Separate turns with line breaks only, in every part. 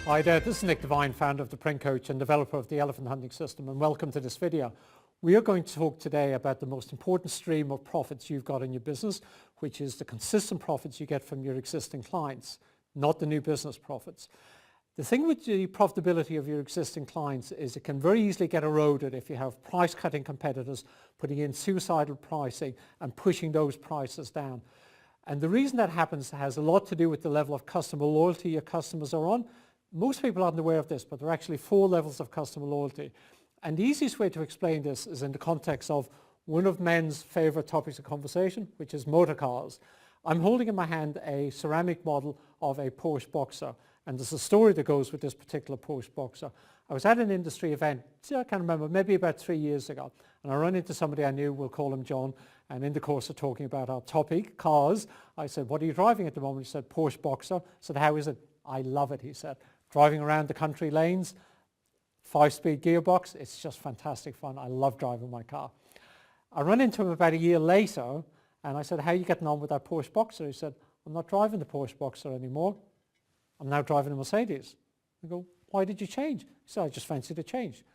Hi there, this is Nick Devine, founder of The Print Coach and developer of the Elephant Hunting System, and welcome to this video. We are going to talk today about the most important stream of profits you've got in your business, which is the consistent profits you get from your existing clients, not the new business profits. The thing with the profitability of your existing clients is it can very easily get eroded if you have price-cutting competitors putting in suicidal pricing and pushing those prices down. And the reason that happens has a lot to do with the level of customer loyalty your customers are on. Most people aren't aware of this, but there are actually 4 levels of customer loyalty. And the easiest way to explain this is in the context of one of men's favorite topics of conversation, which is motor cars. I'm holding in my hand a ceramic model of a Porsche Boxer, and there's a story that goes with this particular Porsche Boxer. I was at an industry event, I can't remember, maybe about 3 years ago, and I ran into somebody I knew, we'll call him John, and in the course of talking about our topic, cars, I said, "What are you driving at the moment?" He said, "Porsche Boxer." I said, "How is it?" "I love it," he said. "Driving around the country lanes, 5-speed gearbox, it's just fantastic fun. I love driving my car." I ran into him about a year later and I said, "How are you getting on with that Porsche Boxer?" He said, "I'm not driving the Porsche Boxer anymore. I'm now driving a Mercedes." I go, "Why did you change?" He said, "I just fancied a change."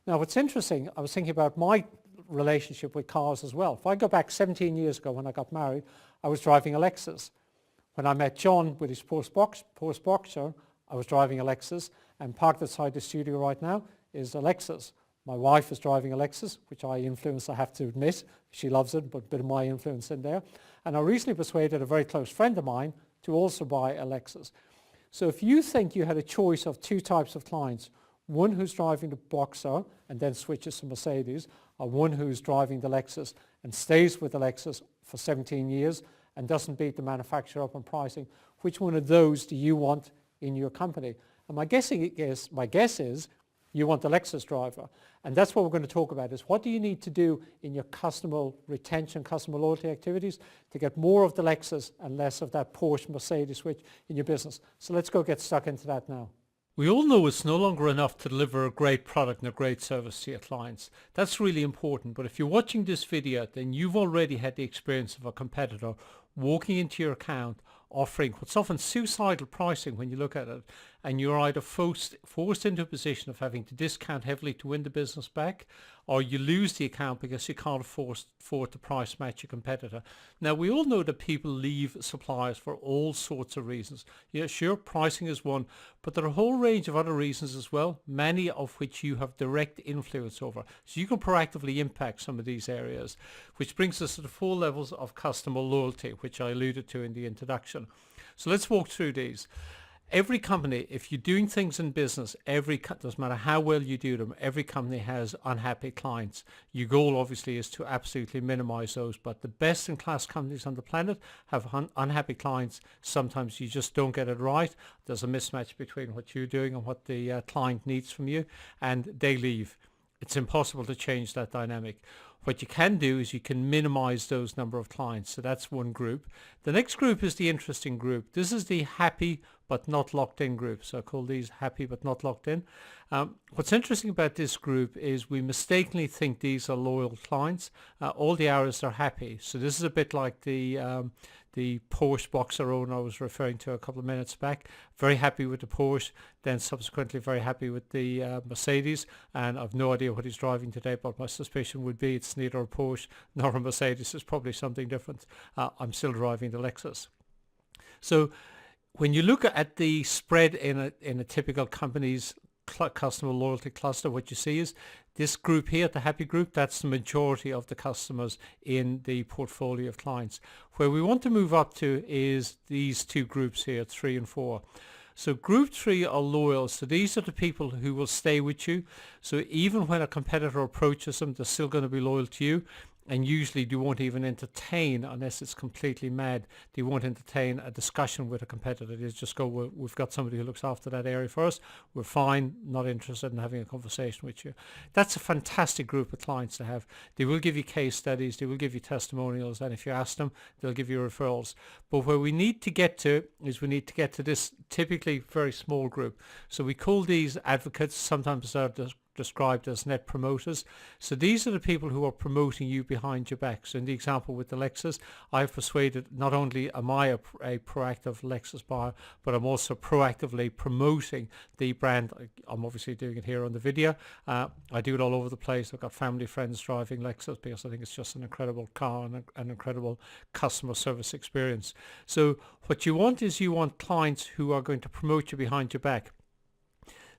Now what's interesting, I was thinking about my relationship with cars as well. If I go back 17 years ago when I got married, I was driving a Lexus. When I met John with his Porsche Boxer, I was driving a Lexus, and parked outside the studio right now is a Lexus. My wife is driving a Lexus, which I influence, I have to admit. She loves it, but a bit of my influence in there. And I recently persuaded a very close friend of mine to also buy a Lexus. So if you think you had a choice of 2 types of clients, one who's driving the Boxer and then switches to Mercedes, or one who's driving the Lexus and stays with the Lexus for 17 years and doesn't beat the manufacturer up on pricing, which one of those do you want in your company? And my guess is you want the Lexus driver. And that's what we're going to talk about, is what do you need to do in your customer retention, customer loyalty activities to get more of the Lexus and less of that Porsche Mercedes switch in your business. So let's go get stuck into that now. We all know it's no longer enough to deliver a great product and a great service to your clients. That's really important. But if you're watching this video, then you've already had the experience of a competitor walking into your account offering what's often suicidal pricing when you look at it, and you're either forced into a position of having to discount heavily to win the business back, or you lose the account because you can't afford to price match your competitor. Now, we all know that people leave suppliers for all sorts of reasons. Yeah, sure, pricing is one, but there are a whole range of other reasons as well, many of which you have direct influence over. So you can proactively impact some of these areas, which brings us to the 4 levels of customer loyalty, which I alluded to in the introduction. So let's walk through these. Every company, if you're doing things in business, doesn't matter how well you do them, every company has unhappy clients. Your goal obviously is to absolutely minimize those, but the best in class companies on the planet have unhappy clients. Sometimes you just don't get it right. There's a mismatch between what you're doing and what the client needs from you, and they leave. It's impossible to change that dynamic. What you can do is you can minimize those number of clients. So that's one group. The next group is the interesting group. This is the happy but not locked in group. So I call these happy but not locked in. What's interesting about this group is we mistakenly think these are loyal clients. All the hours are happy. So this is a bit like the Porsche Boxer owner I was referring to a couple of minutes back. Very happy with the Porsche, then subsequently very happy with the Mercedes, and I've no idea what he's driving today, but my suspicion would be it's neither a Porsche nor a Mercedes. It's probably something different. I'm still driving the Lexus. So when you look at the spread in a typical company's customer loyalty cluster, what you see is this group here, the happy group, that's the majority of the customers in the portfolio of clients. Where we want to move up to is these 2 groups here, 3 and 4. So group 3 are loyal. So these are the people who will stay with you. So even when a competitor approaches them, they're still going to be loyal to you. And usually they won't even entertain, unless it's completely mad, they won't entertain a discussion with a competitor. They just go, well, we've got somebody who looks after that area for us. We're fine, not interested in having a conversation with you. That's a fantastic group of clients to have. They will give you case studies, they will give you testimonials, and if you ask them, they'll give you referrals. But where we need to get to is we need to get to this typically very small group. So we call these advocates. Sometimes they're described as net promoters. So these are the people who are promoting you behind your back. So in the example with the Lexus, I've persuaded, not only am I a proactive Lexus buyer, but I'm also proactively promoting the brand. I'm obviously doing it here on the video. I do it all over the place. I've got family, friends driving Lexus because I think it's just an incredible car and an incredible customer service experience. So what you want is you want clients who are going to promote you behind your back.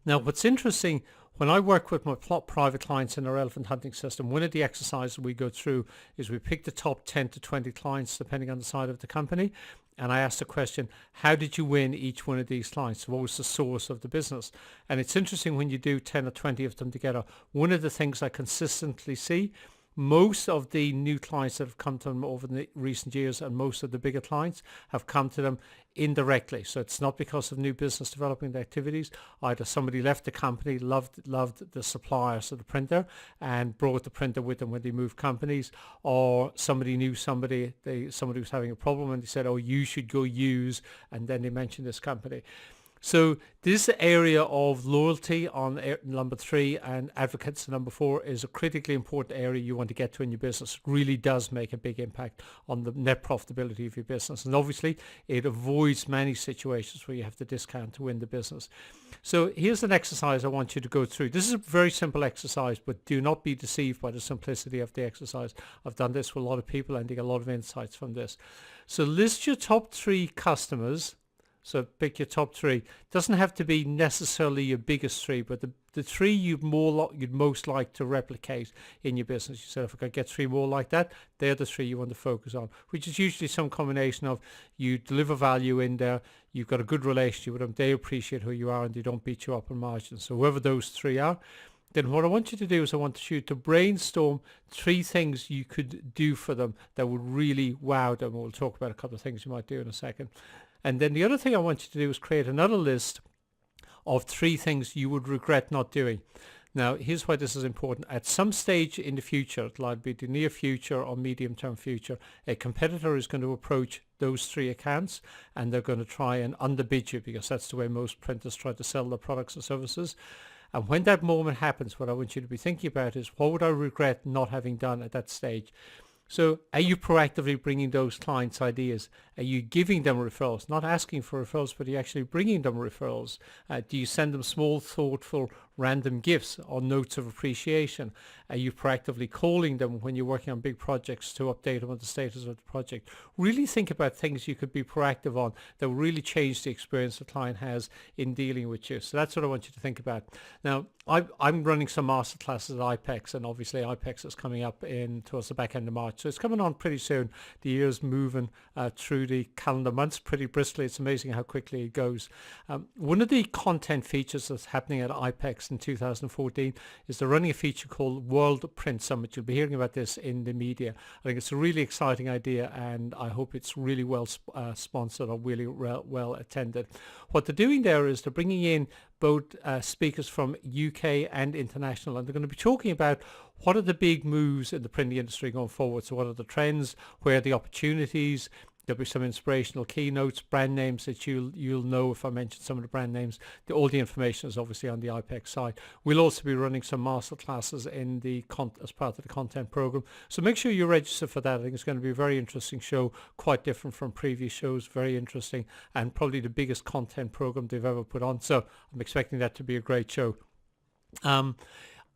Now, what's interesting, when I work with my private clients in our elephant hunting system, one of the exercises we go through is we pick the top 10 to 20 clients depending on the side of the company. And I ask the question, how did you win each one of these clients? What was the source of the business? And it's interesting when you do 10 or 20 of them together. One of the things I consistently see, most of the new clients that have come to them over the recent years and most of the bigger clients have come to them indirectly. So it's not because of new business development activities. Either somebody left the company, loved the supplier, so the printer, and brought the printer with them when they moved companies, or somebody knew somebody was having a problem and they said, oh, you should go use, and then they mentioned this company. So this area of loyalty on number 3 and advocates number 4 is a critically important area you want to get to in your business. It really does make a big impact on the net profitability of your business. And obviously it avoids many situations where you have to discount to win the business. So here's an exercise I want you to go through. This is a very simple exercise, but do not be deceived by the simplicity of the exercise. I've done this with a lot of people and they get a lot of insights from this. So list your top 3 customers. So pick your top 3. Doesn't have to be necessarily your biggest 3, but the 3 you'd most like to replicate in your business. You said, if I could get 3 more like that, they're the 3 you want to focus on, which is usually some combination of you deliver value in there, you've got a good relationship with them, they appreciate who you are, and they don't beat you up on margins. So whoever those 3 are, then what I want you to do is I want you to brainstorm 3 things you could do for them that would really wow them. We'll talk about a couple of things you might do in a second. And then the other thing I want you to do is create another list of 3 things you would regret not doing. Now, here's why this is important. At some stage in the future, it'll either be the near future or medium-term future, a competitor is going to approach those 3 accounts and they're going to try and underbid you, because that's the way most printers try to sell their products and services. And when that moment happens, what I want you to be thinking about is, what would I regret not having done at that stage? So are you proactively bringing those clients' ideas? Are you giving them referrals? Not asking for referrals, but are you actually bringing them referrals? Do you send them small, thoughtful, random gifts or notes of appreciation? Are you proactively calling them when you're working on big projects to update them on the status of the project? Really think about things you could be proactive on that will really change the experience the client has in dealing with you. So that's what I want you to think about. Now, I'm running some masterclasses at IPEX, and obviously IPEX is coming up towards the back end of March. So it's coming on pretty soon. The year's moving through the calendar months pretty briskly. It's amazing how quickly it goes. One of the content features that's happening at IPEX in 2014 is they're running a feature called World Print Summit. You'll be hearing about this in the media. I think it's a really exciting idea, and I hope it's really well sponsored or really well attended. What they're doing there is they're bringing in both speakers from UK and international, and they're going to be talking about what are the big moves in the printing industry going forward. So what are the trends, where are the opportunities? There'll be some inspirational keynotes, brand names that you'll know if I mention some of the brand names. All the information is obviously on the IPEX site. We'll also be running some master classes in as part of the content program. So make sure you register for that. I think it's going to be a very interesting show, quite different from previous shows, very interesting, and probably the biggest content program they've ever put on. So I'm expecting that to be a great show.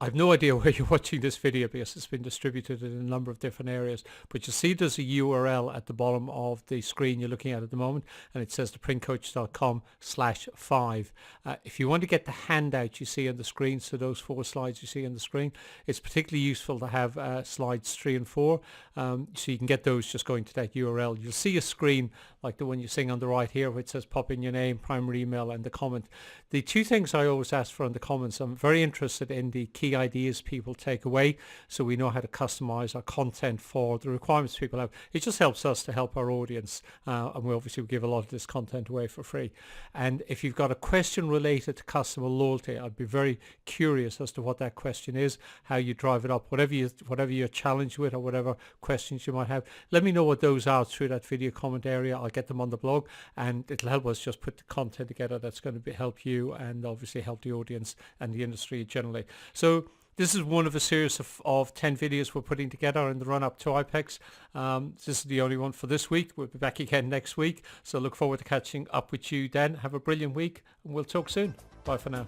I have no idea where you're watching this video because it's been distributed in a number of different areas, but you see there's a URL at the bottom of the screen you're looking at the moment, and it says theprintcoach.com/5. If you want to get the handout you see on the screen, so those 4 slides you see on the screen, it's particularly useful to have slides 3 and 4, so you can get those just going to that URL. You'll see a screen like the one you're seeing on the right here, which says pop in your name, primary email, and the comment. The 2 things I always ask for in the comments, I'm very interested in the key ideas people take away, so we know how to customize our content for the requirements people have. It just helps us to help our audience, and we obviously give a lot of this content away for free. And if you've got a question related to customer loyalty, I'd be very curious as to what that question is, how you drive it up, whatever you're challenged with or whatever questions you might have. Let me know what those are through that video comment area. I'll I'll get them on the blog, and it'll help us just put the content together that's going to help you and obviously help the audience and the industry generally. So this is one of a series of 10 videos we're putting together in the run-up to IPEX. This is the only one for this week. We'll be back again next week. So look forward to catching up with you then. Have a brilliant week, and we'll talk soon. Bye for now.